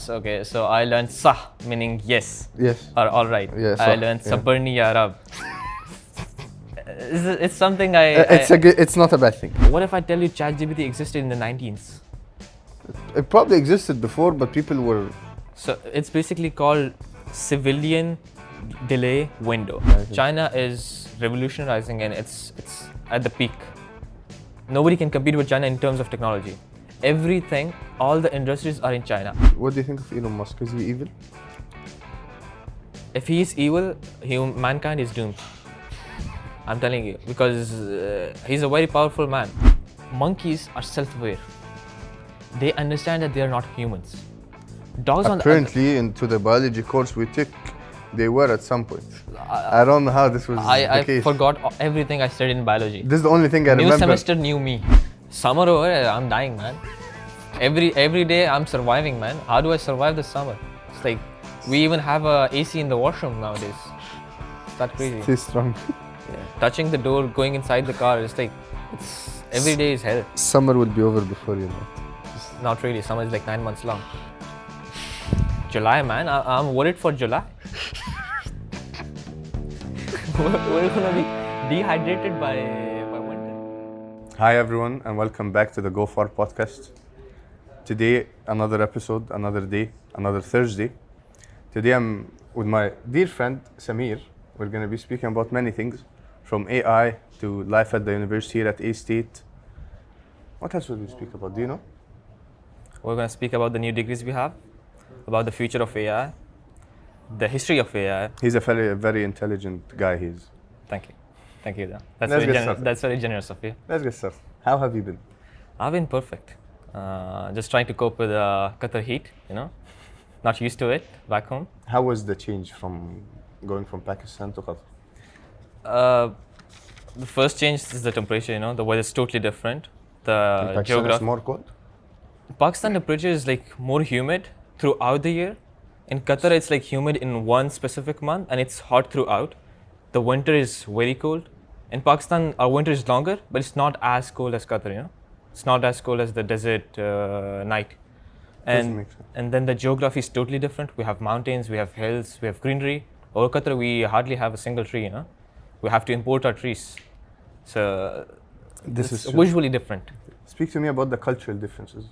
Okay, so I learned sah, meaning yes. Yes. Or all right. Yeah, I sah, learned yeah. sabarni ya Rab. It's something I... It's not a bad thing. What if I tell you ChatGPT existed in the 19s? It probably existed before, but people were... So it's basically called civilian delay window. China is revolutionizing and it's at the peak. Nobody can compete with China in terms of technology. Everything, all the industries are in China. What do you think of Elon Musk? Is he evil? If he is evil, mankind is doomed. I'm telling you, because he's a very powerful man. Monkeys are self-aware. They understand that they are not humans. Dogs Apparently, into the biology course we took, they were at some point. I don't know how this was the I case. forgot everything I studied in biology. This is the only thing I New remember. semester, new me. Summer over, I'm dying, man. Every day I'm surviving, man. How do I survive the summer? It's like we even have a AC in the washroom nowadays. It's that crazy. Stay strong. Yeah. Touching the door, going inside the car, it's like every day is hell. Summer will be over before you know. Not really. Summer is like 9 months long. July, man. I'm worried for July. We're gonna be dehydrated by winter. Hi everyone, and welcome back to the Go Far podcast. Today, another episode, another day, another Thursday. Today I'm with my dear friend Samir. We're gonna be speaking about many things, from AI to life at the university here at A-State. What else will we speak about? Do you know? We're going to speak about the new degrees we have, about the future of AI, the history of AI. He's a very intelligent guy. Thank you. Thank you. That's very generous of you. Let's get started. How have you been? I've been perfect. Just trying to cope with Qatar heat, Not used to it back home. How was the change from going from Pakistan to Qatar? The first change is the temperature, The weather is totally different. The Pakistan is more cold? Pakistan temperature is like more humid throughout the year. In Qatar, it's like humid in one specific month and it's hot throughout. The winter is very cold. In Pakistan, our winter is longer, but it's not as cold as Qatar, It's not as cold as the desert night. And then the geography is totally different. We have mountains, we have hills, we have greenery. Over Qatar, we hardly have a single tree, We have to import our trees. So this is is visually different. Speak to me about the cultural differences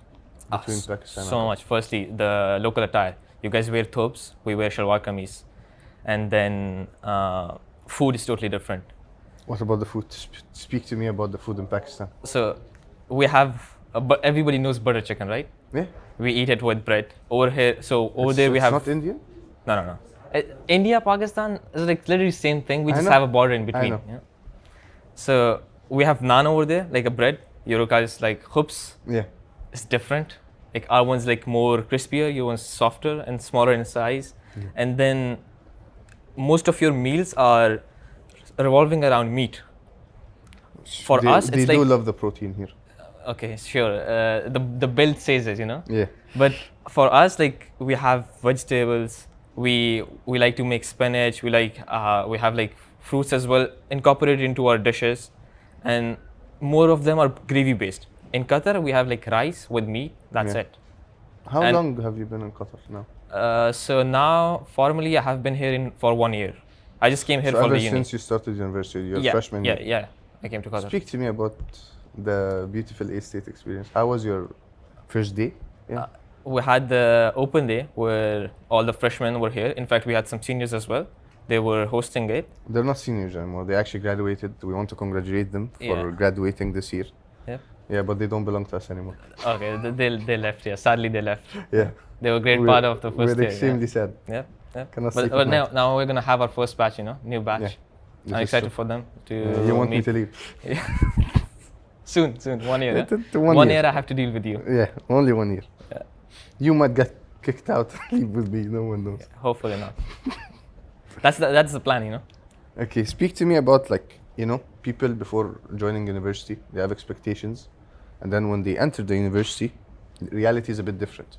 between Pakistan so much. Firstly, the local attire. You guys wear thobes, we wear shalwar kameez. And then food is totally different. What about the food? Speak to me about the food in Pakistan. So we have, everybody knows butter chicken, right? Yeah. We eat it with bread. Over here, there we have... It's not Indian? No. India, Pakistan is like literally the same thing. We I just know. have a border in between. I know. So we have naan over there, like a bread. Your guys like hoops. Yeah. It's different. Like our one's like more crispier, your one's softer and smaller in size. Yeah. And then most of your meals are revolving around meat. For us, they it's do like... love the protein here. Okay, sure. The bill says it, Yeah. But for us, like we have vegetables. We like to make spinach. We have like fruits as well incorporated into our dishes, and more of them are gravy based. In Qatar, we have like rice with meat. That's it. How long have you been in Qatar now? So now, formally, I have been here for 1 year. I just came here for the uni. Ever since you started university, you're a freshman year? Yeah. I came to Qatar. Speak to me about the beautiful A-State experience. How was your first day? Yeah. We had the open day where all the freshmen were here. In fact, we had some seniors as well. They were hosting it. They're not seniors anymore. They actually graduated. We want to congratulate them for graduating this year. Yeah. Yeah, but they don't belong to us anymore. Okay, they left. Yeah, sadly they left. Yeah. They were a great part of the first year. We're extremely sad. Yeah. But now we're gonna have our first batch. New batch. Yeah. I'm excited for them to. You want me to leave? Yeah. soon. 1 year. Yeah? 1 year I have to deal with you. Yeah, only 1 year. Yeah. You might get kicked out. Leave with me. No one knows. Yeah, hopefully not. That's the plan, Okay, speak to me about people before joining university. They have expectations, and then when they enter the university, reality is a bit different.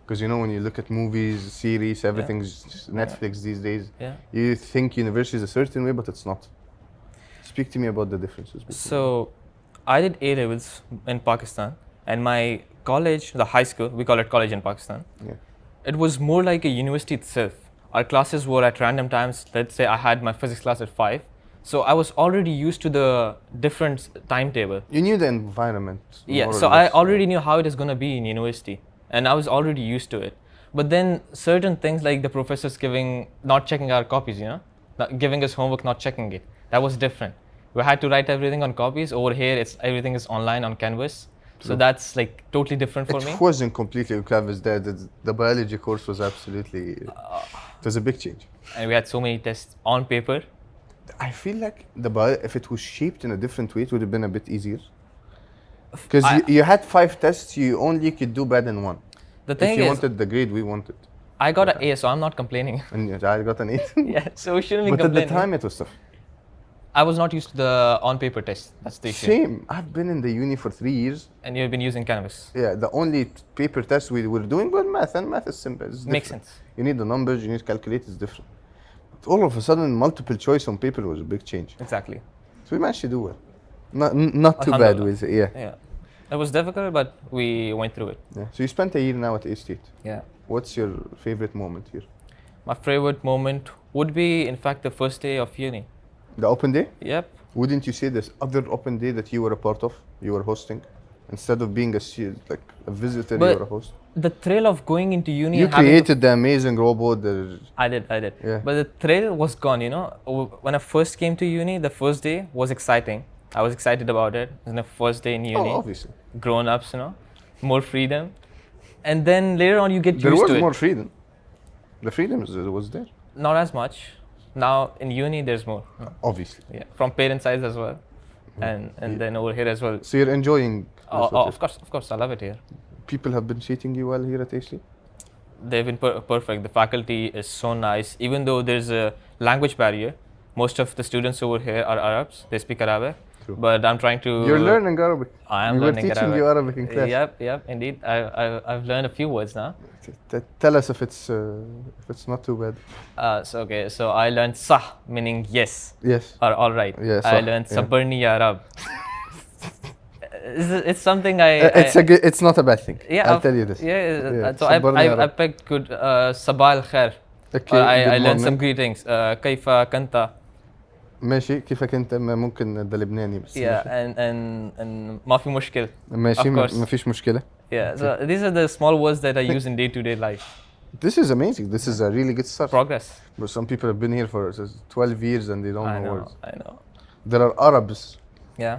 Because when you look at movies, series, everything's just Netflix these days. Yeah. You think university is a certain way, but it's not. Speak to me about the differences. So, I did A levels in Pakistan, and my college, the high school, we call it college in Pakistan. Yeah. It was more like a university itself. Our classes were at random times. Let's say I had my physics class at 5. So I was already used to the different timetable. You knew the environment. Yeah, more or so I less, already knew how it is going to be in university. And I was already used to it. But then certain things like the professors not checking our copies, not giving us homework, not checking it. That was different. We had to write everything on copies. Over here, everything is online on Canvas. So True. that's like totally different for me. It wasn't completely on Canvas there. The biology course was absolutely, it was a big change. And we had so many tests on paper. I feel like if it was shaped in a different way, it would have been a bit easier. Because you had 5 tests, you only could do bad in 1. The thing if you is, wanted the grade we wanted. I got an A, so I'm not complaining. And I got an 8. Yeah, so we shouldn't be But complaining. at the time it was tough. I was not used to the on-paper test. That's the issue. Same. I've been in the uni for 3 years. And you've been using Canvas. Yeah, the only paper test we were doing was math, and math is simple. It's Makes different. sense. You need the numbers, you need to calculate, it's different. But all of a sudden, multiple choice on paper was a big change. Exactly. So we managed to do well. Not too bad with it, yeah. Yeah. It was difficult, but we went through it. Yeah. So you spent a year now at A State. Yeah. What's your favorite moment here? My favorite moment would be, in fact, the first day of uni. The open day? Yep. Wouldn't you say this other open day that you were a part of, you were hosting? Instead of being a visitor, But you were a host? The thrill of going into uni. You and having created the amazing robot. I did. Yeah. But the thrill was gone, When I first came to uni, the first day was exciting. I was excited about it. It was my first day in uni. Oh, obviously. Grown-ups, more freedom. And then later on you get There used was to it. more freedom. The freedom was there. Not as much. Now in uni there's more. Obviously. Yeah. From parent sides as well. And then over here as well. So you're enjoying Of course, I love it here. People have been treating you well here at AC? They've been perfect. The faculty is so nice. Even though there's a language barrier, most of the students over here are Arabs. They speak Arabic. True. But I'm trying to... You're learning Arabic. I am we learning were teaching Arabic. you Arabic in class. Yep, indeed. I've learned a few words now. Tell us if it's not too bad. So I learned sah, meaning yes. Yes. Or all right. Yeah, I sah, learned yeah. sabarni ya Arab. It's something It's not a bad thing. Yeah, I'll tell you this. Yeah. So sabarni ya I Arab. picked good sabah al khair. Okay, I good learned some morning. greetings. كيف كنت? ماشي كيفك انت ممكن ده لبناني بس Yeah, ماشي. and ما في مشكل. ماشي Of course. ما فيش مشكلة. Yeah, so these are the small words that I use in day-to-day life. This is amazing. This is a really good start. Progress. But some people have been here for 12 years and they don't know words. I know. There are Arabs Yeah.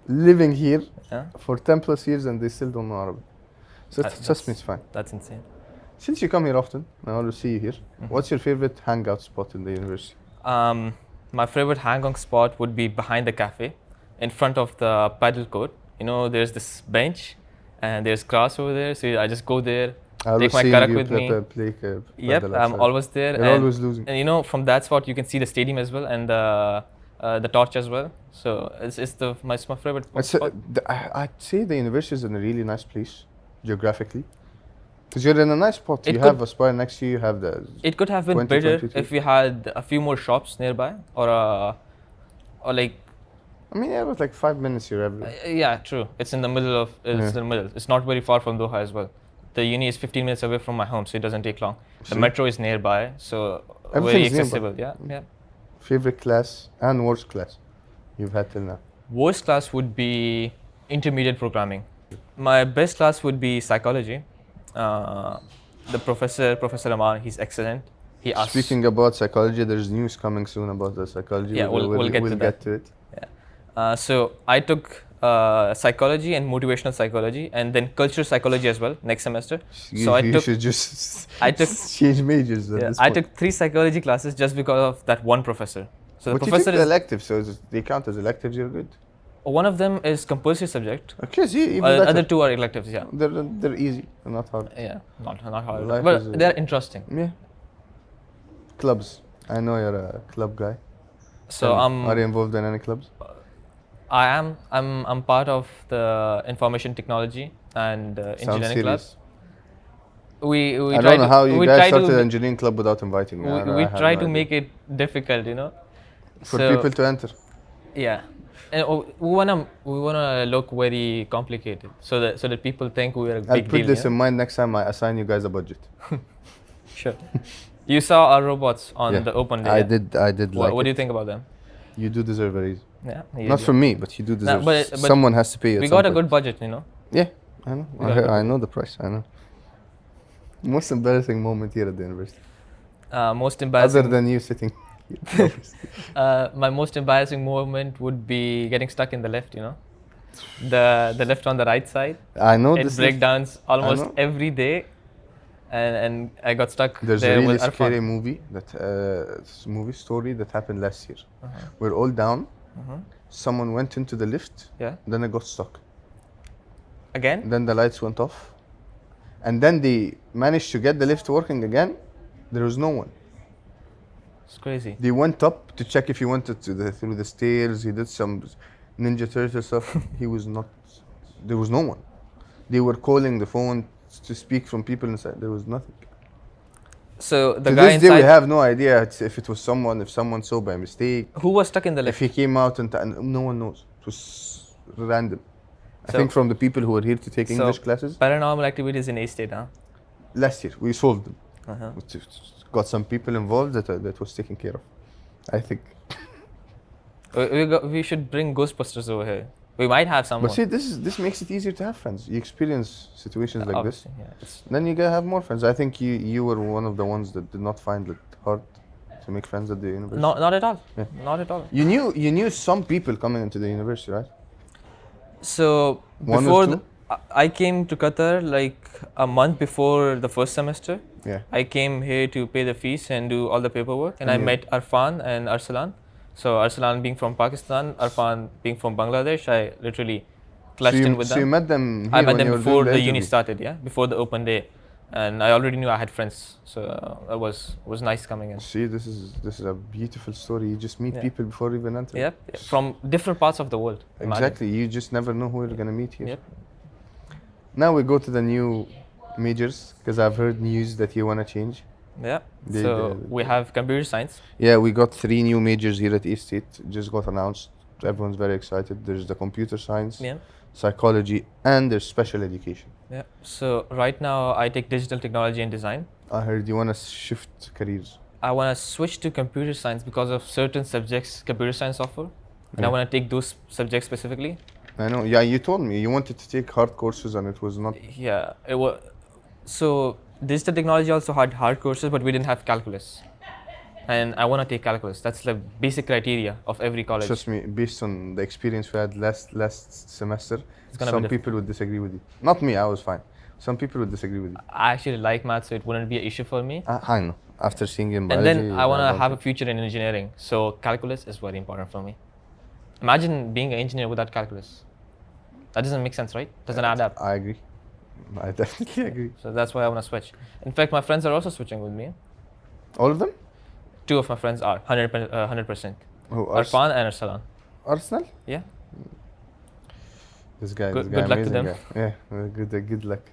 living here Yeah. for 10 plus years and they still don't know Arabic. So trust me, it's fine. That's insane. Since you come here often, I always see you here. What's your favorite hangout spot in the university? My favorite hangout spot would be behind the cafe, in front of the paddle court. There's this bench, and there's grass over there. So I just go there, take my karak with me. Yep, I'm always there. You're always losing. And from that spot you can see the stadium as well and the torch as well. So it's my favorite spot. I'd say the university is in a really nice place, geographically. Because you're in a nice spot. You have a spire next to you, you have the... It could have been 20, better 22. if we had a few more shops nearby or like... I mean, yeah, it was like 5 minutes here every day. Yeah, true. It's in the middle of... It's in the middle. It's not very far from Doha as well. The uni is 15 minutes away from my home, so it doesn't take long. The metro is nearby, so very accessible. Yeah. Favorite class and worst class you've had till now? Worst class would be intermediate programming. My best class would be psychology. The Professor Aman, he's excellent. He asks... Speaking about psychology, there's news coming soon about the psychology. Yeah, we'll get to it. Yeah. So I took psychology and motivational psychology, and then cultural psychology as well next semester. You should just change majors. I took 3 psychology classes just because of that one professor. So the professor you took the electives, so they count as electives. You're good. One of them is compulsory subject. Okay, see, even The better. other 2 are electives. Yeah. They're easy, they're not hard. Yeah, not hard, Life but is they're interesting. Yeah. Clubs. I know you're a club guy. So are you involved in any clubs? I am. I'm part of the information technology and engineering club. We I don't know how you guys started an engineering club without inviting me. We try to make it difficult, for people to enter. Yeah, and we wanna look very complicated, so that people think we are a big I'll deal. put this in mind next time I assign you guys a budget. Sure. You saw our robots on Yeah, the open day. I yeah? did like What do you it. think about them? You do deserve a raise. Yeah. Not from me, but you do deserve. but Someone has to pay you. We at some got a point. good budget, you know. Yeah, I know. We got a good I budget. know the price. I know. Most embarrassing moment here at the university, Most embarrassing. other than you sitting. Here. My most embarrassing moment would be getting stuck in the lift. You know, the lift on the right side. I know It this. breakdowns almost know. every day, and I got stuck There's there a really with Arfan. scary movie movie story that happened last year. We're all down. Someone went into the lift. Yeah. Then it got stuck. Again? Then the lights went off, and then they managed to get the lift working again. There was no one. It's crazy. They went up to check if he wanted to through the stairs. He did some Ninja Turtle stuff. He was not. There was no one. They were calling the phone to speak from people inside. There was nothing. So the To guy this day, we inside, have no idea if it was someone, if someone saw by mistake, who was stuck in the if lift? he came out and no one knows. It was random. I So- think from the people who were here to take English classes. Paranormal activities in A State, huh? Last year, we solved them. Uh-huh. We got some people involved that was taken care of. I think. We should bring Ghostbusters over here. We might have someone. But see, this makes it easier to have friends. You experience situations like this, Obviously, yeah. It's- then you gotta have more friends. I think you were one of the ones that did not find it hard to make friends at the university. Not at all. Yeah. Not at all. You knew some people coming into the university, right? So One or before two? I came to Qatar like a month before the first semester. Yeah. I came here to pay the fees and do all the paperwork, and I And you- met Arfan and Arsalan. So Arsalan being from Pakistan, Arfan being from Bangladesh, I literally clashed in with So them. you met them here I met when them you were before doing the uni interview? started, yeah, before the open day, and I already knew I had friends, so it was nice coming in. See, this is a beautiful story. You just meet Yeah. people before even entering. Yep, from different parts of the world. Imagine. Exactly. You just never know who you're gonna meet here. Yep. Now we go to the new majors because I've heard news that you wanna change. Yeah. They- So they- we have computer science. Yeah, we got 3 new majors here at East State. Just got announced. Everyone's very excited. There's the computer science, Yeah. psychology, and there's special education. Yeah. So right now I take digital technology and design. I heard you want to shift careers. I want to switch to computer science because of certain subjects computer science offer, and I Yeah. want to take those subjects specifically. I know. Yeah, you told me you wanted to take hard courses and it was not. Yeah. It was so digital technology also had hard courses, but we didn't have calculus, and I want to take calculus. That's the basic criteria of every college. Trust me, based on the experience we had last semester, It's gonna be some different. people would disagree with you. Not me. I was fine. Some people would disagree with you. I actually like math, so it wouldn't be an issue for me. I know. After seeing in And biology, then I want to don't have a think- future in engineering, so calculus is very important for me. Imagine being an engineer without calculus. That doesn't make sense, right? Doesn't add up. I agree. I definitely agree. So that's why I want to switch. In fact, my friends are also switching with me. All of them? 2 of my friends are 100%. Who? Arfan and Arsalan. Arsenal? Yeah. This guy, Good- this guy, good luck to amazing them. guy. Yeah, good luck.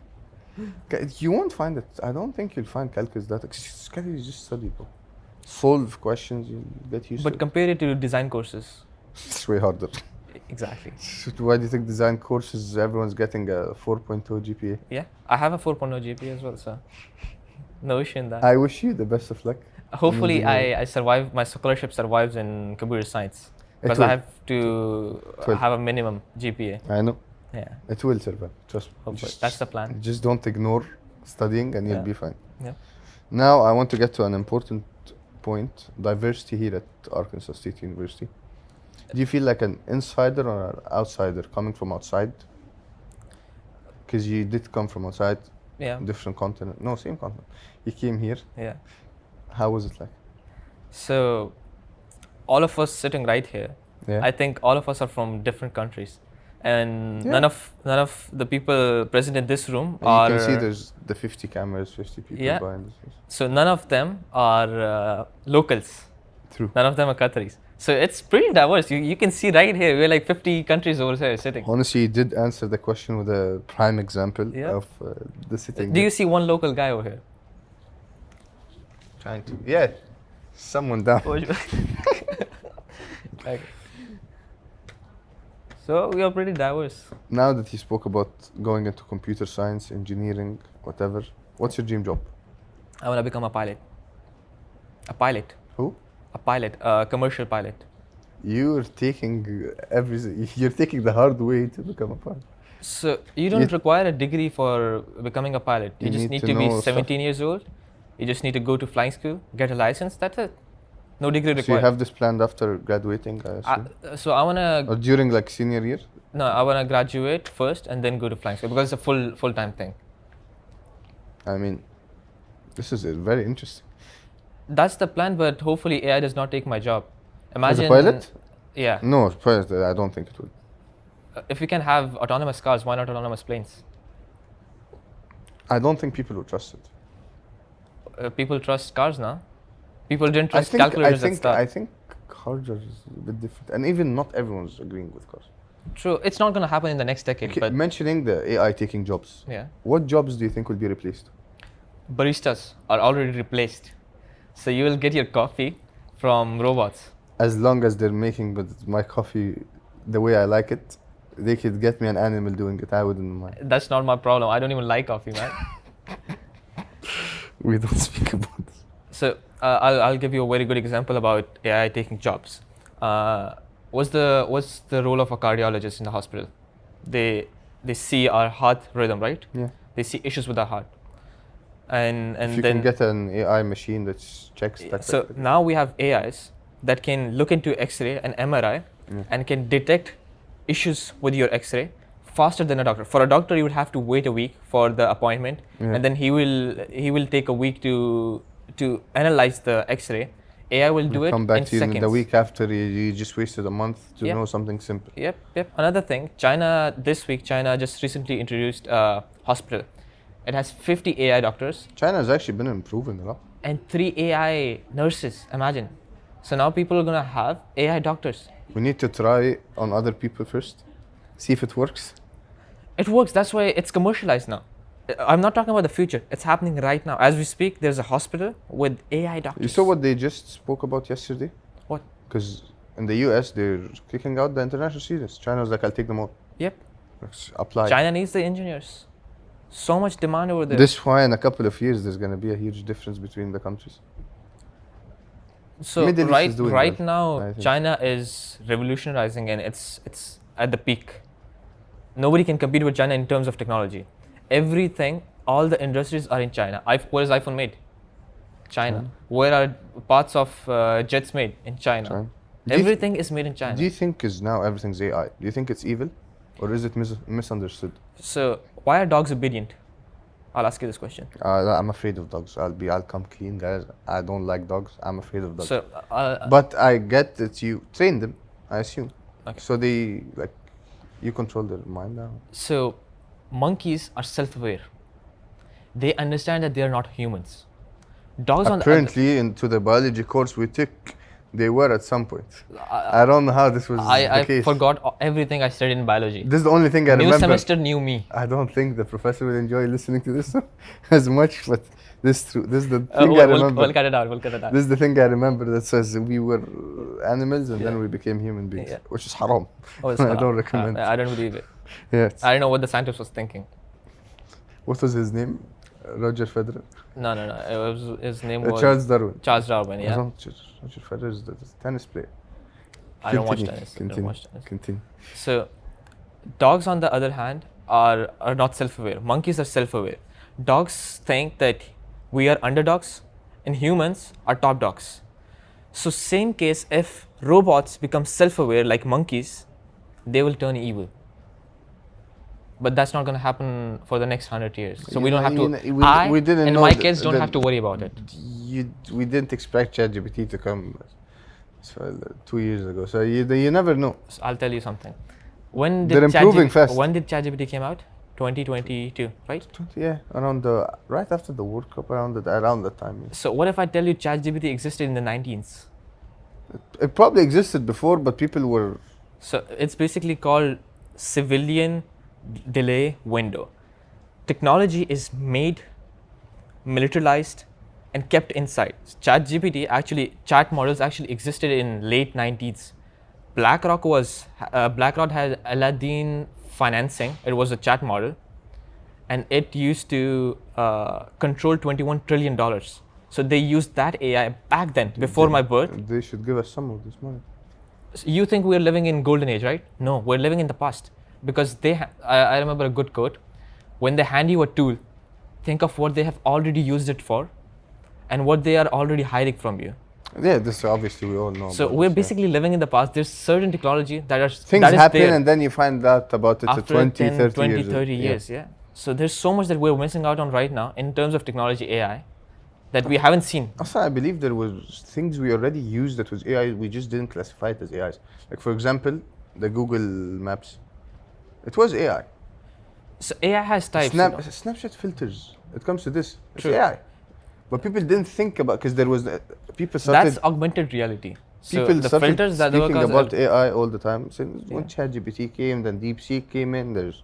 You won't find it. I don't think you'll find calculus that. Calculus, just study, bro. Solve questions. You get used But to. compare it to design courses. It's way harder. Exactly. Why do you think design courses everyone's getting a 4.0 GPA? Yeah. I have a 4.0 GPA as well, so no issue in that. I wish you the best of luck. Hopefully, engineering. I survive. My scholarship survives in computer science It because I will. have to 12. have a minimum GPA. I know. Yeah. It will survive. Trust me. Hopefully. That's the plan. Just don't ignore studying and you'll Yeah. be fine. Yeah. Now I want to get to an important point. Diversity here at Arkansas State University. Do you feel like an insider or an outsider coming from outside? Because you did come from outside, Yeah. different continent. No, same continent. You came here. Yeah. How was it like? So, all of us sitting right here, Yeah. I think all of us are from different countries, and Yeah. none of the people present in this room And are. you can see there's the 50 cameras, 50 people Yeah. behind this. So none of them are locals. True. None of them are Qataris. So it's pretty diverse. You can see right here, we're like 50 countries over here sitting. Honestly, you did answer the question with a prime example Yeah. of the sitting. Do you see one local guy over here? Trying to. Yeah. Someone down. Okay. So we are pretty diverse. Now that you spoke about going into computer science, engineering, whatever, what's your dream job? I want to become a pilot. A pilot. Who? A pilot. A commercial pilot. You're taking everything. You're taking the hard way to become a pilot. So you don't require a degree for becoming a pilot. You just need to be know 17 years old. You just need to go to flying school, get a license. That's it. No degree required. So you have this planned after graduating, I assume? So I wanna. Or during like senior year? No, I wanna graduate first and then go to flying school because it's a full-time thing. I mean, this is very interesting. That's the plan, but hopefully AI does not take my job. Imagine. As a pilot? Yeah. No, pilot. I don't think it would. If we can have autonomous cars, why not autonomous planes? I don't think people would trust it. People trust cars now. People didn't trust calculators at start. I think cars are a bit different, and even not everyone's agreeing with cars. True, it's not going to happen in the next decade. Okay, but mentioning the AI taking jobs. Yeah. What jobs do you think will be replaced? Baristas are already replaced, so you will get your coffee from robots. As long as they're making my coffee the way I like it, they could get me an animal doing it. I wouldn't mind. That's not my problem. I don't even like coffee, man. We don't speak about this. So I'll give you a very good example about AI taking jobs. What's the role of a cardiologist in the hospital? They see our heart rhythm, right? Yeah. They see issues with our heart, and if you then can get an AI machine that checks that. So now we have AIs that can look into X-ray and MRI and can detect issues with your X-ray faster than a doctor. For a doctor, you would have to wait a week for the appointment, and then he will take a week to analyze the X-ray. AI will do it come back in to you seconds. the week after you just wasted a month to know something simple. Yep. Another thing, China just recently introduced a hospital. It has 50 AI doctors. China has actually been improving a lot. And 3 AI nurses, imagine. So now people are gonna have AI doctors. We need to try on other people first, see if it works. It works, that's why it's commercialized now. I'm not talking about the future, it's happening right now. As we speak, there's a hospital with AI doctors. You saw what they just spoke about yesterday? What? Because in the US, they're kicking out the international students. China was like, I'll take them all. Yep. Let's apply. China needs the engineers. So much demand over there. This is why in a couple of years, there's going to be a huge difference between the countries. So Middle East is doing right well, now, China is revolutionizing and it's at the peak. Nobody can compete with China in terms of technology. Everything, all the industries are in China. Where is iPhone made? China. Where are parts of jets made? In China. Everything is made in China. Do you think now everything's AI? Do you think it's evil? Or is it misunderstood? So why are dogs obedient? I'll ask you this question. I'm afraid of dogs. I'll come clean, guys. I don't like dogs. I'm afraid of dogs. So, but I get that you train them, I assume. Okay. So they you control their mind now. So monkeys are self-aware. They understand that they are not humans. Dogs apparently into the biology course we took, they were at some point. I don't know how this was the case. I forgot everything I studied in biology. This is the only thing I remember. New semester, new me. I don't think the professor will enjoy listening to this as much, but this is true. This is the thing I remember. We'll cut it out. This is the thing I remember that says we were animals and then we became human beings, which is haram. Oh, I don't recommend. I don't believe it. Yes. I don't know what the scientist was thinking. What was his name? Roger Federer? No. His name was Charles Darwin. Charles Darwin, yeah. Roger Federer is the tennis player. I don't watch tennis. Continue. So, dogs on the other hand are not self-aware. Monkeys are self-aware. Dogs think that we are underdogs and humans are top dogs. So same case, if robots become self-aware like monkeys, they will turn evil. But that's not going to happen for the next 100 years. So we don't have to. We didn't and know my kids don't have to worry about it. We didn't expect ChatGPT to come 2 years ago. So you never know. So I'll tell you something. When They're improving fast. When did ChatGPT came out? 2022, right? Around right after the World Cup, around that time. Yeah. So what if I tell you ChatGPT existed in the 19s? It probably existed before, but people were. So it's basically called civilian delay window. Technology is made, militarized, and kept inside. Chat models actually existed in late 90s. BlackRock had Aladdin financing. It was a chat model, and it used to control $21 trillion. So they used that AI back then, before my birth. They should give us some of this money. So you think we're living in golden age, right? No, we're living in the past. Because I remember a good quote. When they hand you a tool, think of what they have already used it for and what they are already hiding from you. Yeah, this obviously we all know. So about we're this, basically living in the past. There's certain technology things that is happen there and then you find out about it after 20, 10, 30 20, years. 30 years. Yeah. So there's so much that we're missing out on right now in terms of technology, AI, that we haven't seen. Also, I believe there was things we already used that was AI. We just didn't classify it as AIs. Like for example, the Google Maps. It was AI. So AI has types. You know. Snapchat filters. It comes to this. It's True. AI. But people didn't think about because there was people started. That's augmented reality. So People the started filters that speaking work about AI all the time. Since Yeah. when ChatGPT came, then DeepSeek came in. There's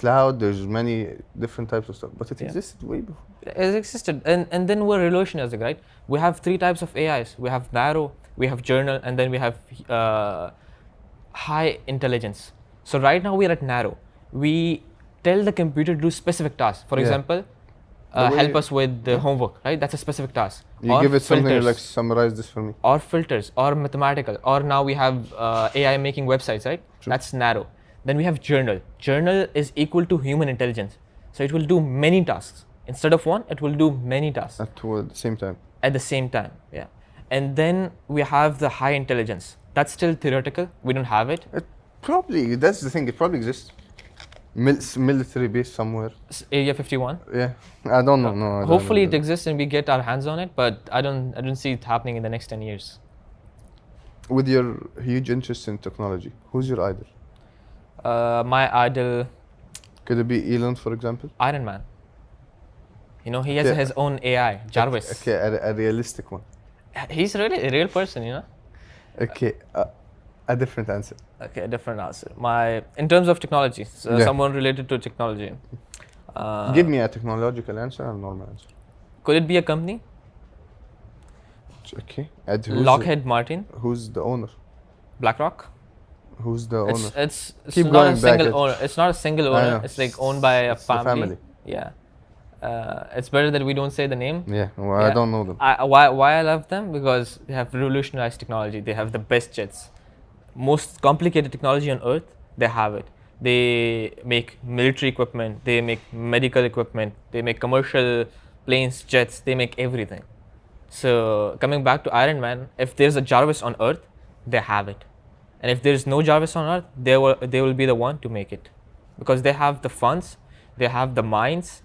cloud. There's many different types of stuff. But it Yeah. existed way before. It existed, and then we're revolutionizing, right? We have 3 types of AIs. We have narrow, we have journal, and then we have high intelligence. So right now we're at narrow. We tell the computer to do specific tasks. For Yeah. example, help us with the homework, right? That's a specific task. You Or give it something filters, like summarize this for me. or filters, or mathematical, or now we have AI making websites, right? True. That's narrow. Then we have journal. Journal is equal to human intelligence. So it will do many tasks. Instead of one, it will do many tasks At the same time. at the same time. Yeah. And then we have the high intelligence. That's still theoretical. We don't have it. Probably, that's the thing. It probably exists. Military base somewhere. Area 51. Yeah, I don't know. No, I don't Hopefully know it exists and we get our hands on it, but I don't see it happening in the next 10 years. With your huge interest in technology, who's your idol? My idol, Could it be Elon, for example? Iron Man. You know, he has Okay. his own AI, Jarvis. Okay, a realistic one. He's really a real person, you know. Okay, a different answer. Okay, a different answer. In terms of technology, so Yeah. someone related to technology. Give me a technological answer and a normal answer. Could it be a company? Okay. And who's Lockheed Martin, who's the owner? BlackRock. Who's the owner? It's Keep not going a back single at- owner. It's not a single I owner. know. It's like owned by a It's the family. Yeah. It's better that we don't say the name. Yeah, well, I Yeah. don't know them. Why I love them? Because they have revolutionized technology. They have the best jets. Most complicated technology on earth, they have it. They make military equipment. They make medical equipment. They make commercial planes, jets. They make everything. So coming back to Iron Man, if there's a Jarvis on earth, they have it. And if there's no Jarvis on earth, they will be the one to make it. Because they have the funds, they have the minds,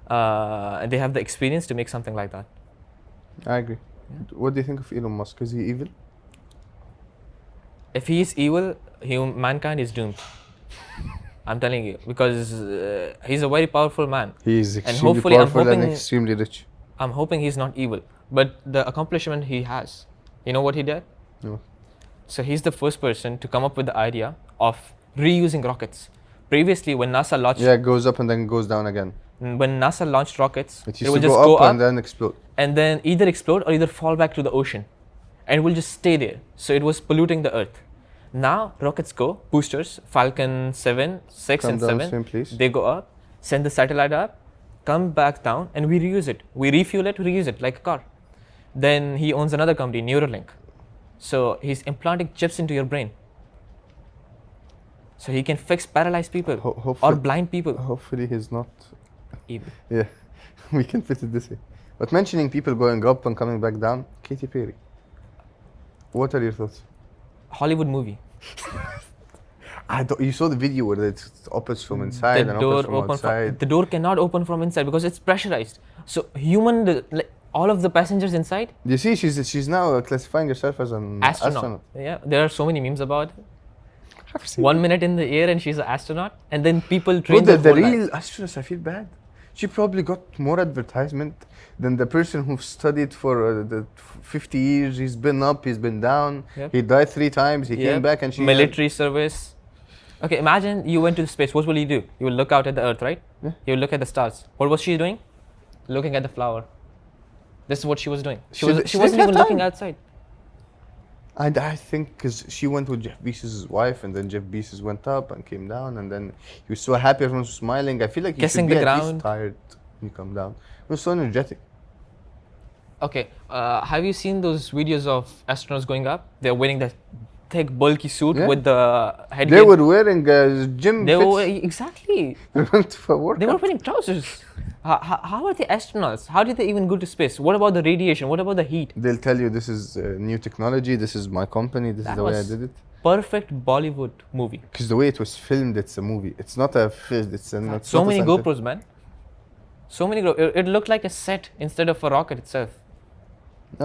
and they have the experience to make something like that. I agree. What do you think of Elon Musk? Is he evil? If he is evil, mankind is doomed. I'm telling you, because he's a very powerful man. He is And extremely hopefully, I'm powerful and hoping- extremely rich. I'm hoping he's not evil. But the accomplishment he has, you know what he did? No. So he's the first person to come up with the idea of reusing rockets. Previously, when NASA launched, Yeah, it goes up and then goes down again. when NASA launched rockets, It it used would to just go go up and then explode. and then either explode or either fall back to the ocean, and it will just stay there. So it was polluting the earth. Now rockets go, boosters, Falcon 7, 6 Come and down, 7, same place. they go up, send the satellite up, come back down, and we reuse it. We refuel it, reuse it like a car. Then he owns another company, Neuralink. So he's implanting chips into your brain. So he can fix paralyzed people or Hopefully, blind people. hopefully he's not. Evil. Yeah, we can fit it this way. But mentioning people going up and coming back down, Katy Perry. What are your thoughts? Hollywood movie. You saw the video where it opens from inside and opens from outside. The door cannot open from inside because it's pressurized. So all of the passengers inside, You see, she's now classifying herself as an astronaut. Yeah, there are so many memes about it. I've seen 1 minute in the air and she's an astronaut, and then people Bro, train the their whole real life. astronauts, I feel bad. She probably got more advertisement than the person who studied for the 50 years. He's been up, he's been down. Yep. He died 3 times. He came Yep. back and she military service. Okay, imagine you went to space. What will you do? You will look out at the Earth, right? Yeah. You will look at the stars. What was she doing? Looking at the flower. This is what she was doing. She didn't wasn't have even looking time. outside. And I think because she went with Jeff Bezos' wife, and then Jeff Bezos went up and came down, and then he was so happy, everyone was smiling. I feel like you Kissing should be the at least ground. tired when you come down. It was so energetic. Okay, have you seen those videos of astronauts going up? They're wearing that thick, bulky suit Yeah. with the headgear. They were wearing gym They fits. were exactly. They went for work. They were wearing trousers. How are they astronauts? How did they even go to space? What about the radiation? What about the heat? They'll tell you this is new technology. This is my company. This is That the way I was did it. Perfect Bollywood movie. Because the way it was filmed, it's a movie. It's not a film. It's not So a many scientific- GoPros, man. So many GoPros. It looked like a set instead of a rocket itself.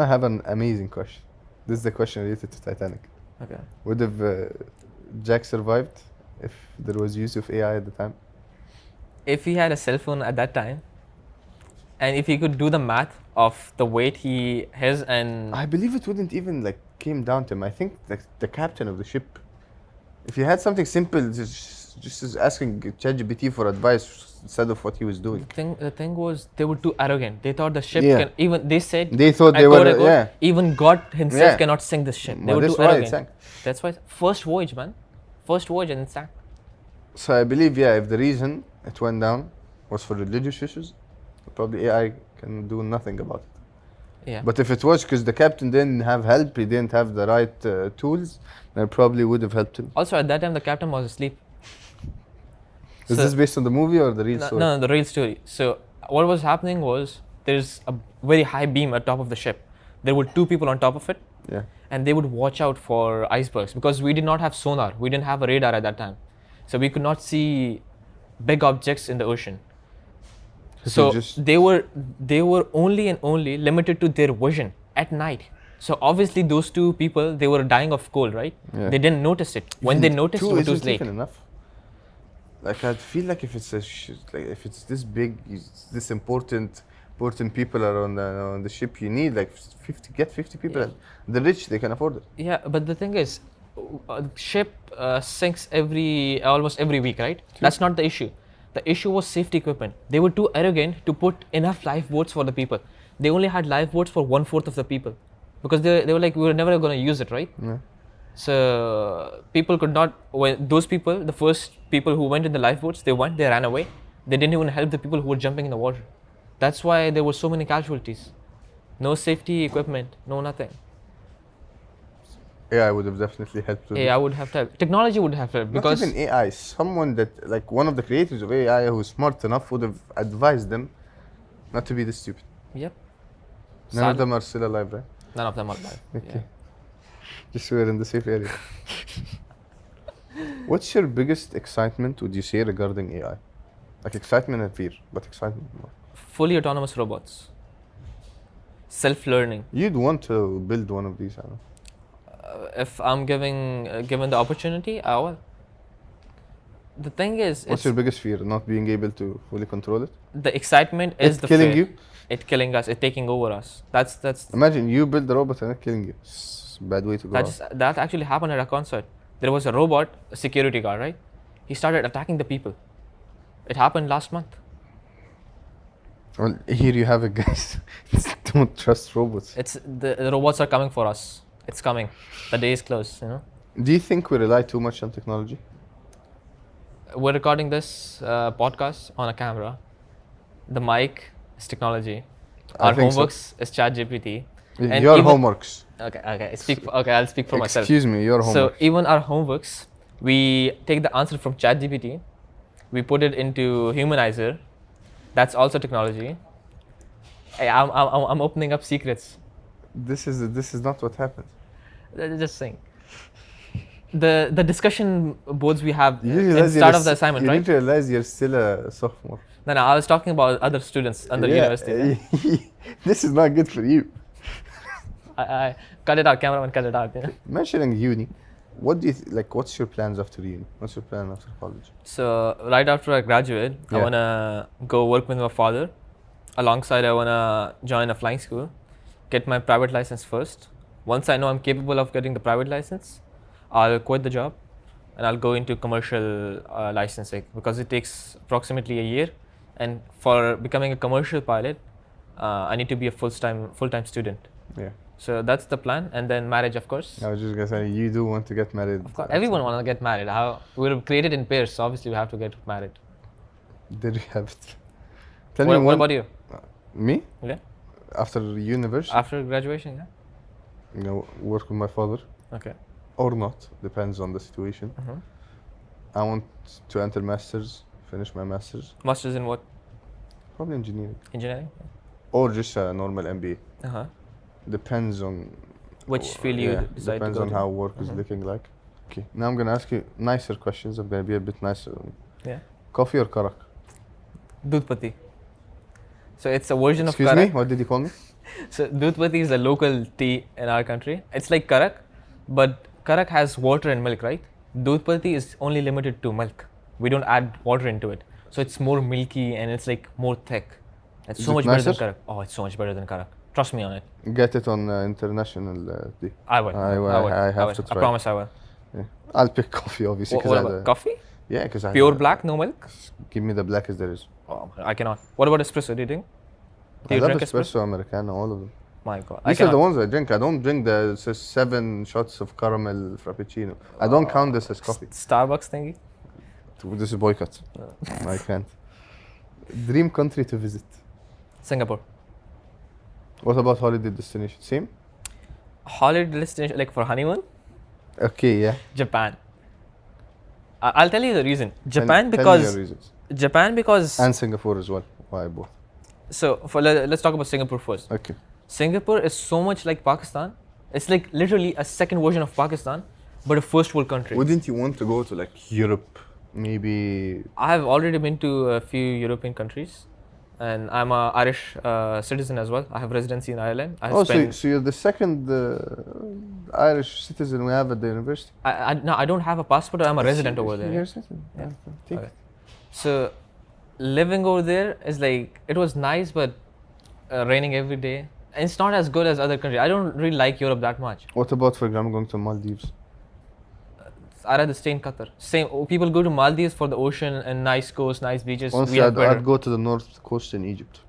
I have an amazing question. This is the question related to Titanic. Okay. Would have Jack survived if there was use of AI at the time? If he had a cell phone at that time, and if he could do the math of the weight he has, and I believe it wouldn't even like came down to him. I think the captain of the ship. If he had something simple, just as asking ChatGPT for advice instead of what he was doing. the thing was they were too arrogant. They thought the ship Yeah. can even. They said They thought I they quote, were I quote, yeah. even God himself Yeah. cannot sink this ship. They Well, were that's too why it arrogant. sank. That's why first voyage, man. First voyage and it sank. So I believe if the reason it went down was for religious issues, probably AI can do nothing about it. Yeah. But if it was because the captain didn't have help, he didn't have the right tools, then probably would have helped him. Also at that time the captain was asleep. Is So- this based on the movie or the real No, story? no, the real story. So what was happening was there's a very high beam at top of the ship. There were two people on top of it, Yeah. and they would watch out for icebergs because we did not have sonar. We didn't have a radar at that time, so we could not see big objects in the ocean. So just- they were only and only limited to their vision at night. So obviously those two people, they were dying of cold, right? Yeah. They didn't notice it. When they Even noticed, it two was too isn't late. even enough. Like I feel like if it's if it's this big, this important people are on the ship, you need like 50 people. Yeah. And the rich, they can afford it. Yeah, but the thing is, ship sinks almost every week, right? That's not the issue. The issue was safety equipment. They were too arrogant to put enough lifeboats for the people. They only had lifeboats for 1/4 of the people, because they were like, we were never going to use it, right? Yeah. So people could not. When those people, the first people who went in the lifeboats, they ran away. They didn't even help the people who were jumping in the water. That's why there were so many casualties. No safety equipment, no nothing. AI would have definitely helped. with it. AI would have to help. Technology would have to help because Not even AI, someone that like one of the creators of AI who's smart enough would have advised them not to be this stupid. yep. None of Sad- them are still alive, right? None of them are alive. Okay. Just so we're in the safe area. What's your biggest excitement, would you say, regarding AI? Like excitement and fear, but excitement more. Fully autonomous robots. Self-learning. You'd want to build one of these, I don't know. If I'm given the opportunity, I will. The thing is, What's your biggest fear? Not being able to fully control it? the excitement is It the killing fear. you? It killing us. It taking over us. That's Imagine you build the robot and it killing you. It's a bad way to go. that actually happened at a concert. There was a robot, a security guard, right? He started attacking the people. It happened last month. Well, here you have it, guys. Don't trust robots. It's the robots are coming for us. It's coming. The day is close. You know. Do you think we rely too much on technology? We're recording this podcast on a camera. The mic is technology. I Our think so. homeworks is ChatGPT. And Your even- homeworks. Okay. I'll speak for myself. Excuse me, your homework. So even our homeworks, we take the answer from ChatGPT, we put it into Humanizer. That's also technology. Hey, I'm opening up secrets. This is not what happened. Just saying. The discussion boards we have You at the realize start you're of the s- assignment, you right? need to realize you're still a sophomore. No, I was talking about other students under university. Yeah? This is not good for you. I cut it out, cameraman, cut it out. Yeah? Mentioning uni, what do you what's your plans after uni? What's your plan after college? So right after I graduate, I Yeah. wanna go work with my father. Alongside, I wanna join a flying school, get my private license first. Once I know I'm capable of getting the private license, I'll quit the job and I'll go into commercial licensing, because it takes approximately a year. And for becoming a commercial pilot, I need to be a full-time student. Yeah. So that's the plan, and then marriage, of course. I was just gonna say, you do want to get married. Of course, everyone wants to get married. We're created in pairs, so obviously we have to get married. There you have it. Tell What me about you? Me? Yeah. After university, After graduation, yeah. you know, work with my father Okay. or not, depends on the situation. Mhm. I want to enter masters, finish my masters, Masters in what? probably engineering, Engineering. or just a normal MBA. Uh huh. Depends on Which field you decide to depends go on to? how work is Mhm. looking like. Okay, now I'm gonna ask you nicer questions. I'm gonna be a bit nicer on you. Yeah. Coffee or karak? Doodh patti. So it's a version Excuse of me, karak. what did you call me? So doodh patti is a local tea in our country. It's like karak, but karak has water and milk, right? Doodh patti is only limited to milk. We don't add water into it, so it's more milky and it's like more thick. It's Is so it much better than nicer? karak. Oh, it's so much better than karak. Trust me on it. Get it on international tea. I will. I will. I have to I try. promise I will. I'll pick coffee, obviously, What about coffee? yeah, because I Pure black, no milk? Give me the blackest there is. Oh, I cannot. What about espresso? Do you drink? Do I you love drink espresso, Americano, all of them. My God. These are the ones I drink. I don't drink the 7 shots of caramel frappuccino. I don't count this as coffee. Starbucks thingy? This is boycott. I can't. Dream country to visit. Singapore. What about holiday destination? Same? Holiday destination, like for honeymoon? Okay, yeah. Japan. I'll tell you the reason. Tell me your reasons. Japan because And Singapore as well. Why both? so let's talk about Singapore first. Okay. Singapore is so much like Pakistan. It's like literally a second version of Pakistan, but a first world country. Wouldn't you want to go to like Europe? Maybe. I have already been to a few European countries, and I'm a Irish citizen as well. I have residency in Ireland. I have Oh, spent. so you're the second Irish citizen we have at the university? No, I don't have a passport. I'm a resident over there. You're a citizen. Yeah. Take Okay. it. So, living over there is like it was nice, but raining every day. And it's not as good as other countries. I don't really like Europe that much. What about, for example, going to Maldives? I'd rather stay in Qatar. Same. People go to Maldives for the ocean and nice coast, nice beaches. Honestly, I'd go to the north coast in Egypt.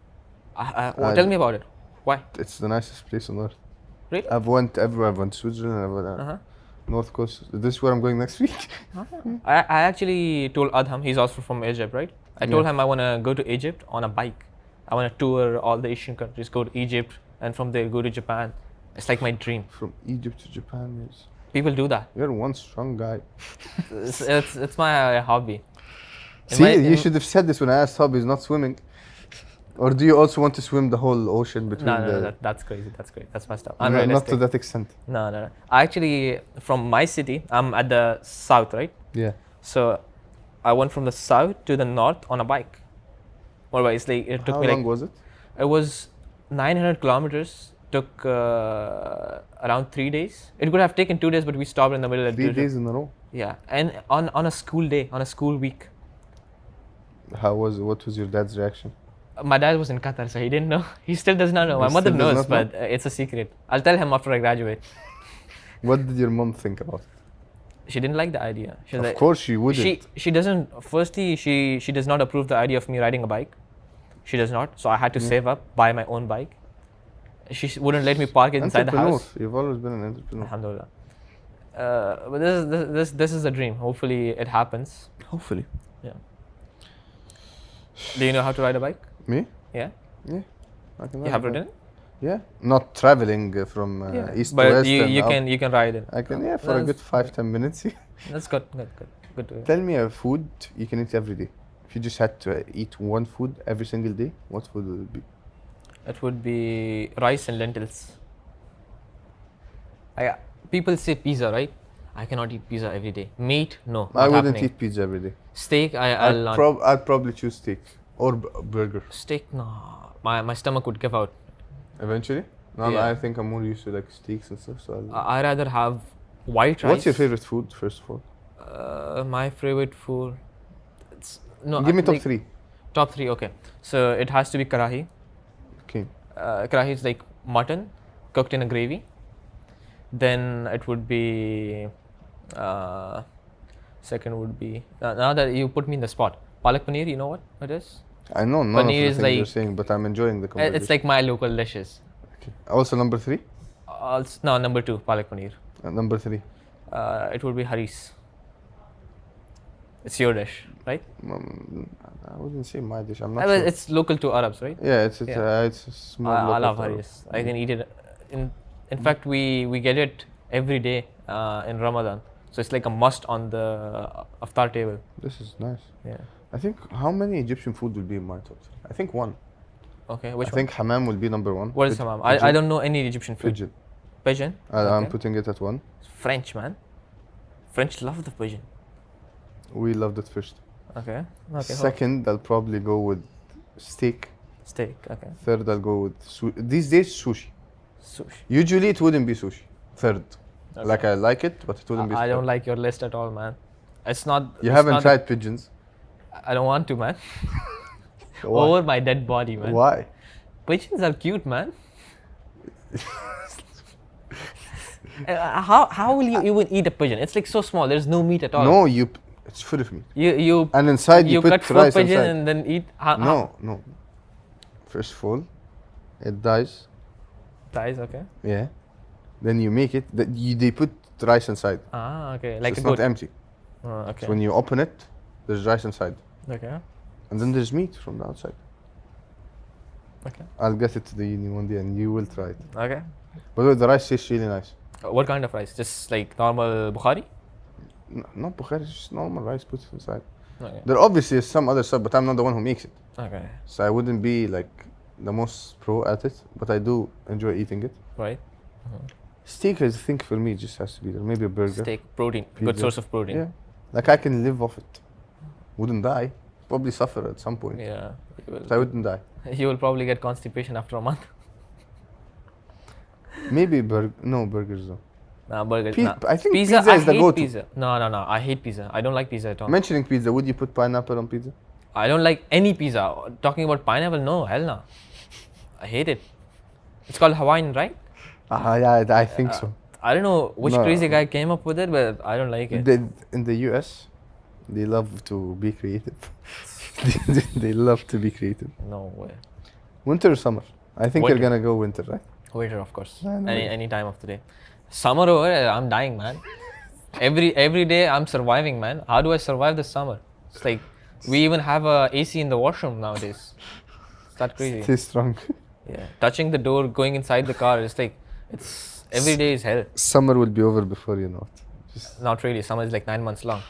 Tell me about it. Why? It's the nicest place on earth. Really? I've went everywhere. I've went to Switzerland. I've went Uh-huh. north coast. This is where I'm going next week. I actually told Adham, he's also from Egypt, right? I told him I want to go to Egypt on a bike. I want to tour all the Asian countries, go to Egypt, and from there go to Japan. It's like my dream. From Egypt to Japan, yes. People do that. You're one strong guy. It's my hobby. You should have said this when I asked hobbies, not swimming. Or do you also want to swim the whole ocean between No, that's crazy. That's great. That's messed up. No, Unrealistic. not to that extent. No. I actually, from my city, I'm at the south, right? Yeah. So, I went from the south to the north on a bike. Well, it's like it took How me long like was it? it was 900 kilometers. Took around 3 days. It could have taken 2 days, but we stopped in the middle. 3 days in a row. Yeah, and on a school day, on a school week. What was your dad's reaction? My dad was in Qatar, so he didn't know. He still does not know. My He mother still does knows, not know? but it's a secret. I'll tell him after I graduate. What did your mom think about it? She didn't like the idea. She was Of like, course she wouldn't. she doesn't. Firstly, she does not approve the idea of me riding a bike. She does not. So I had to save up, buy my own bike. She wouldn't let me park it inside the house. You've always been an entrepreneur. Alhamdulillah. But this is a dream. Hopefully it happens. Hopefully. Yeah. Do you know how to ride a bike? Me? Yeah. Yeah. I can You ride have a bike. ridden it? Yeah. Not traveling from east to But west. you can ride it. I can, for a good 5-10 minutes. That's good. Good to hear. Tell me a food you can eat every day. If you just had to eat one food every single day, what food would it be? It would be rice and lentils. People say pizza, right? I cannot eat pizza every day. Meat, no. I not wouldn't happening. eat pizza every day. Steak, I'll not. I'd probably choose steak or burger. Steak, no. My stomach would give out. Eventually? No, Yeah. I think I'm more used to like steaks and stuff. So I rather have white rice. What's your favorite food, first of all? My favorite food. Give me top 3. Top 3, okay. So it has to be karahi. Okay. Karahi is like mutton cooked in a gravy. Then it would be. Second would be. Now that you put me in the spot, palak paneer. You know what it is? I know none of Paneer the is things you're saying, but I'm enjoying the conversation. It's like my local dishes. Okay. Also number 3? No, number 2, palak paneer. Number 3. It would be haris. It's your dish, right? I wouldn't say my dish. I'm not Well, sure. it's local to Arabs, right? Yeah, it's Yeah. it's a small. I local love town. haris. I can eat it. In fact, we get it every day in Ramadan. So it's like a must on the iftar table. This is nice. Yeah. I think how many Egyptian food will be in my top 3? I think 1. Okay. Which I one? think hammam will be number 1. What is hammam? I don't know any Egyptian food. Pigeon. Pigeon. I'm Okay. putting it at 1. French, man. French love the pigeon. We loved it first. Okay. Okay. Second, I'll probably go with steak. Steak. Okay. Third, I'll go with these days sushi. Sushi. Usually it wouldn't be sushi. Third. Okay. Like I like it, but it wouldn't be. I third. don't like your list at all, man. It's not. You it's haven't not tried pigeons. I don't want to, man. Why? Over my dead body, man. Why? Pigeons are cute, man. How will you even eat a pigeon? It's like so small. There's no meat at all. No, it's full of meat. You And inside you put cut 4 rice pigeon inside. and then eat. No. First of all, it dies. Dies. Okay. Yeah. Then you make it. They put rice inside. Okay. So Like it's a not goat. empty. Okay. So when you open it, there's rice inside. Okay. And then there's meat from the outside. Okay. I'll get it to the uni one day and you will try it. Okay. By the way, the rice tastes really nice. What kind of rice? Just like normal Bukhari? Not Bukhari, it's just normal rice put inside. Okay. There obviously is some other stuff, but I'm not the one who makes it. Okay. So I wouldn't be like the most pro at it, but I do enjoy eating it. Right. Steak, I think for me, just has to be there. Maybe a burger. Steak, protein, good Pizza. source of protein. Yeah. Like I can live off it. Wouldn't die. Probably suffer at some point. Yeah. But I wouldn't die. You will probably get constipation after a month. Maybe burgers though. Nah, burgers. Pi- Nah. I think Pizza pizza is the I hate go-to. pizza. No. I hate pizza. I don't like pizza at all. Mentioning pizza, would you put pineapple on pizza? I don't like any pizza. Talking about pineapple, no, hell no. I hate it. It's called Hawaiian, right? Yeah, I think so. I don't know which No. crazy guy came up with it, but I don't like it. In the US, they love to be creative. they love to be creative. No way. Winter or summer? I think Winter. you're gonna go winter, right? Winter, of course. I know. Any time of the day. Summer over, I'm dying, man. every day I'm surviving, man. How do I survive the summer? It's like we even have a AC in the washroom nowadays. It's that crazy. Stay strong. Yeah. Touching the door, going inside the car, it's like it's every day is hell. Summer will be over before you know it. Just Not really. Summer is like 9 months long.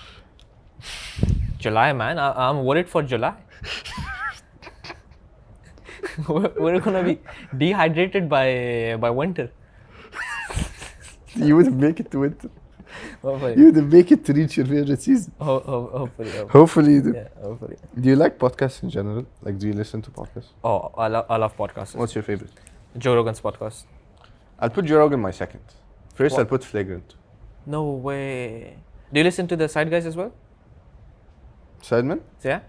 July, man. I'm worried for July. We're gonna be dehydrated by winter. you wouldn't make it to winter. Hopefully. You wouldn't make it to reach your favorite season. Hopefully. Hopefully you do. Yeah, hopefully. Do you like podcasts in general? Like, do you listen to podcasts? Oh, I love podcasts. What's your favorite? Joe Rogan's podcast. I'll put Joe Rogan my second. First, What? I'll put Flagrant. No way. Do you listen to the side guys as well? Sidemen? Yeah.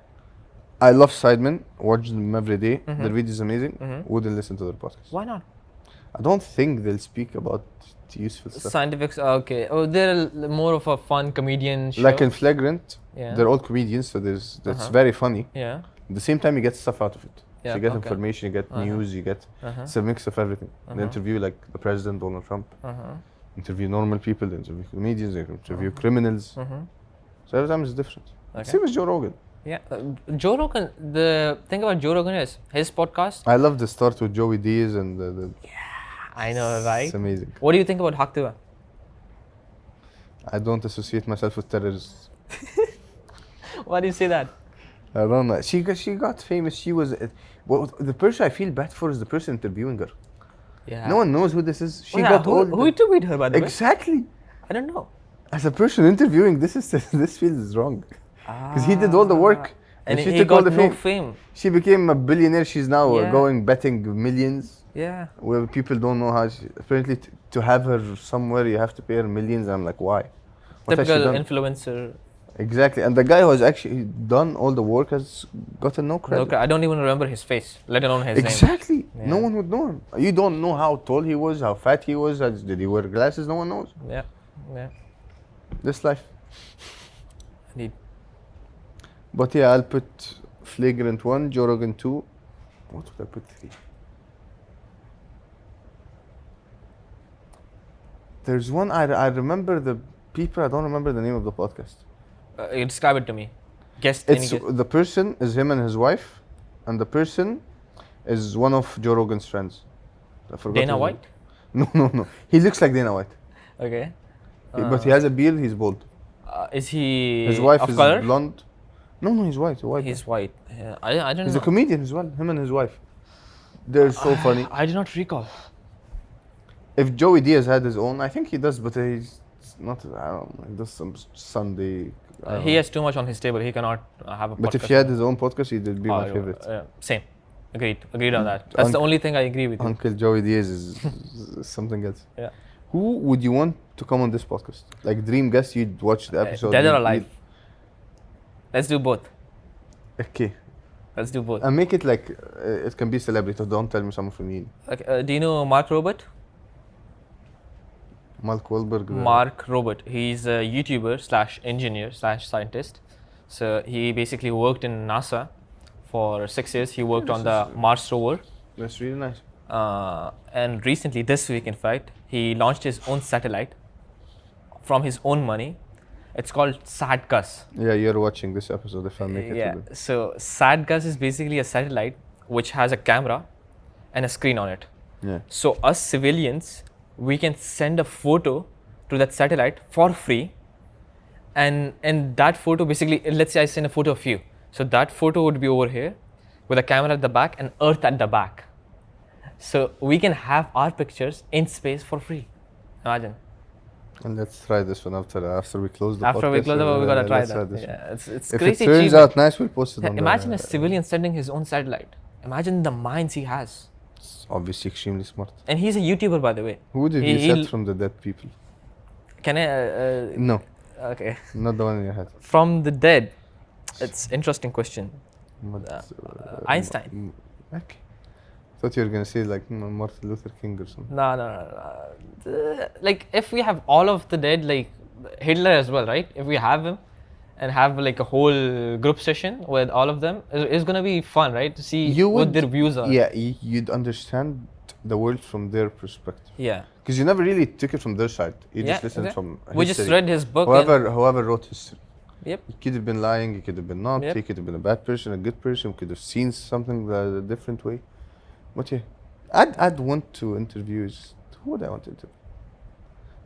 I love Sidemen. Watch them every day. Mhm. Their videos amazing. Mhm. Wouldn't listen to their podcast. Why not? I don't think they'll speak about useful stuff. Scientific. Okay. Oh, they're more of a fun comedian show. Like in Flagrant, Yeah. they're all comedians, so that's Uh-huh. very funny. Yeah. At the same time, you get stuff out of it. Yeah, So you get okay. information, you get Uh-huh. news, you get. Uh-huh. It's a mix of everything. They Uh-huh. interview like the president, Donald Trump. Uh-huh. Interview normal people. They interview comedians. They interview criminals. Uh-huh. So every time it's different. Okay. Same as Joe Rogan. Yeah. Joe Rogan. The thing about Joe Rogan is his podcast. I love the start with Joey Diaz and the I know, right? It's amazing. What do you think about Haktiva? I don't associate myself with terrorists. Why do you say that? I don't know. She got famous. She was. Well, the person I feel bad for is the person interviewing her. Yeah. No one knows who this is. She Oh, yeah, got all. who interviewed her, by the way? Exactly. I don't know. As a person interviewing, this feels wrong. Because he did all the work. And she he took got all the no fame. fame. She became a billionaire. She's now Yeah. going betting millions. Yeah. Where people don't know how. Apparently, to have her somewhere, you have to pay her millions. I'm like, why? What has she Typical done? influencer. Exactly. And the guy who has actually done all the work has gotten no credit. I don't even remember his face, let alone his name. Exactly. No Yeah. one would know him. You don't know how tall he was, how fat he was. Did he wear glasses? No one knows. Yeah. Yeah. This life. Indeed. But yeah, I'll put Flagrant 1, Joe Rogan 2. What would I put 3? There's one I remember the people. I don't remember the name of the podcast. Describe it to me. Guess. It's any guess. the person is him and his wife, and the person is one of Joe Rogan's friends. I forgot Dana his White. name. No. He looks like Dana White, Okay. but he has a beard. He's bald. Is he His wife of is color? blonde. No, he's white. White. He's white. Yeah, I don't He's know. a comedian as well. Him and his wife. They're so funny. I do not recall. If Joey Diaz had his own, I think he does, but he's not. I don't know. He does some Sunday. I don't He know. has too much on his table. He cannot have a podcast. But if he had his own podcast, he'd be my Oh, favorite. Same. Agreed on that. That's the only thing I agree with you. Uncle Joey Diaz is something else. Yeah. Who would you want to come on this podcast? Like dream guest, you'd watch the episode. Dead or you'd- alive? Let's do both. Okay. Let's do both. And make it like it can be celebrity. Don't tell me someone from Yale. Okay, do you know Mark Robert? Mark Wahlberg. Mark Robert. He's a YouTuber / engineer / scientist. So he basically worked in NASA for 6 years. He worked on the Mars rover. That's really nice. And recently, this week in fact, he launched his own satellite from his own money. It's called SatGas. Yeah, you're watching this episode if I make it. Yeah. to the- So SatGas is basically a satellite which has a camera and a screen on it. Yeah. So us civilians, we can send a photo to that satellite for free, and that photo basically, let's say I send a photo of you. So that photo would be over here with a camera at the back and Earth at the back. So we can have our pictures in space for free. Imagine. And let's try this one after we close the After we podcast, close it, we gotta try let's that. this one. Yeah, it's If crazy it turns cheap. out nice, we'll post it on Imagine the, a civilian sending his own satellite. Imagine the minds he has. Obviously extremely smart. And he's a YouTuber, by the way. Who did you set from the dead people? Can I? No, Okay. not the one in your head. From the dead. It's interesting question. But, Einstein. Okay. Thought you were gonna say like Martin Luther King or something. No. Like if we have all of the dead, like Hitler as well, right? If we have him and have like a whole group session with all of them, it's gonna be fun, right? To see You what would- their views are. Yeah, you'd understand the world from their perspective. Yeah. Because you never really took it from their side. You just listened okay. from We just history. read his book. and- Whoever wrote history. Yep. He could have been lying, he could have been not, Yep. he could have been a bad person, a good person, could have seen something a different way. But yeah, I'd want to interview, who would I want to interview?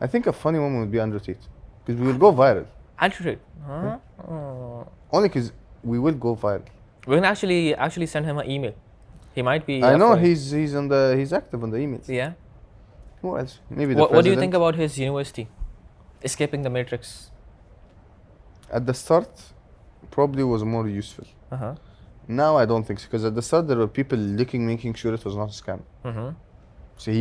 I think a funny one would be Andrew Tate. Because we will go viral. Andrew. Huh? Oh. Only because we will go viral. We can actually send him an email. He might be. I up know for it. he's active on the emails. Yeah. Who else? Maybe the What do you president. think about his university? Escaping the Matrix. At the start, probably was more useful. Uh-huh. Now I don't think so. Because at the start there were people making sure it was not a scam. Mm-hmm. So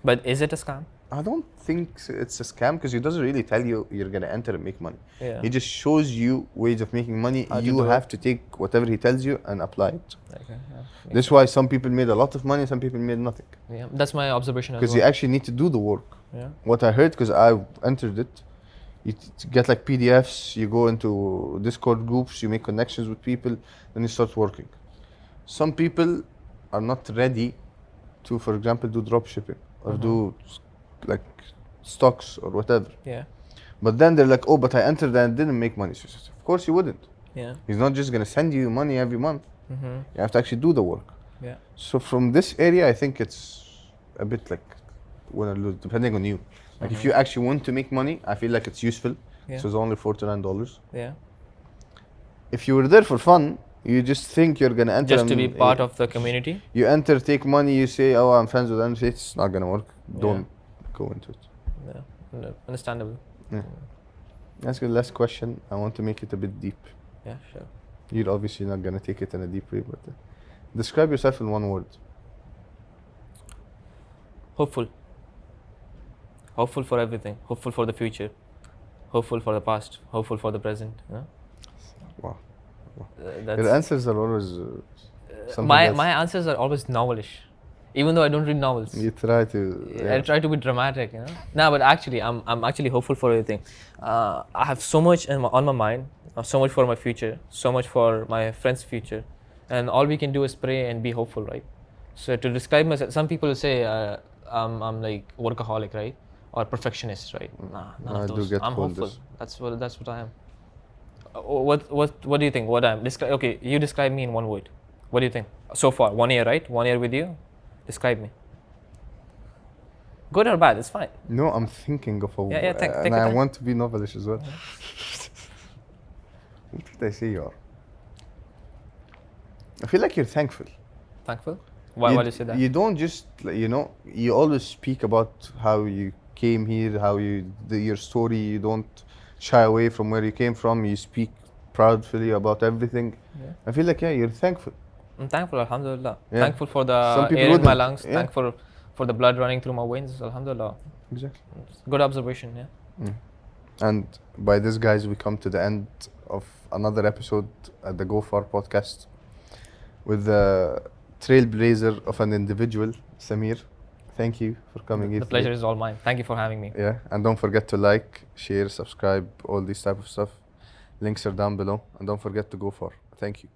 But is it a scam? I don't think it's a scam because he doesn't really tell you you're gonna enter and make money. Yeah. He just shows you ways of making money. How to You do have to take whatever he tells you and apply it. Okay, yeah. That's why some people made a lot of money, some people made nothing. Yeah, that's my observation as Because well. you actually need to do the work. Yeah. What I heard, because I entered it, you get like PDFs, you go into Discord groups, you make connections with people, then you start working. Some people are not ready to, for example, do drop shipping or do like stocks or whatever. Yeah. But then they're like, oh, but I entered and didn't make money. So of course you wouldn't. Yeah. He's not just gonna send you money every month. Mm-hmm. You have to actually do the work. Yeah. So from this area, I think it's a bit like win or lose, depending on you. Like if you actually want to make money, I feel like it's useful. Yeah. So it's only $49. Yeah. If you were there for fun, you just think you're gonna enter. Just to be and, part of the community. You enter, take money, you say, oh, I'm friends with Andrew. It's not gonna work. Don't go into it. Yeah. No, understandable. That's the last question. I want to make it a bit deep. Yeah, sure. You're obviously not gonna take it in a deep way, but describe yourself in one word. Hopeful. Hopeful for everything. Hopeful for the future. Hopeful for the past. Hopeful for the present. You know? Wow. That's Your answers are always something my else. my answers are always novelish, even though I don't read novels. You try to. I try to be dramatic, you know. No, but actually, I'm actually hopeful for everything. I have so much on my mind, so much for my future, so much for my friends' future, and all we can do is pray and be hopeful, right? So to describe myself, some people say I'm like workaholic, right? or perfectionist, right? Nah, none I of do those. get I'm called hopeful. this. That's what I am. What do you think? What I'm okay, you describe me in one word. What do you think? So far, 1 year, right? 1 year with you. Describe me. Good or bad? It's fine. No, I'm thinking of a Yeah, take and your I time. want to be novelish as well. What did I say you are? I feel like you're thankful. Thankful. Why do you say that? You don't just, you always speak about how you came here, how your story. You don't shy away from where you came from. You speak proudly about everything. Yeah. I feel like, you're thankful. I'm thankful, alhamdulillah. Yeah. Thankful for Some the people air in my wouldn't, lungs. yeah. Thankful for the blood running through my veins, alhamdulillah. Exactly. Good observation, yeah. And by this, guys, we come to the end of another episode at the Go Far podcast with the trailblazer of an individual, Samir. Thank you for coming here. The pleasure is all mine. Thank you for having me. Yeah, and don't forget to like, share, subscribe, all these type of stuff. Links are down below, and don't forget to go far. Thank you.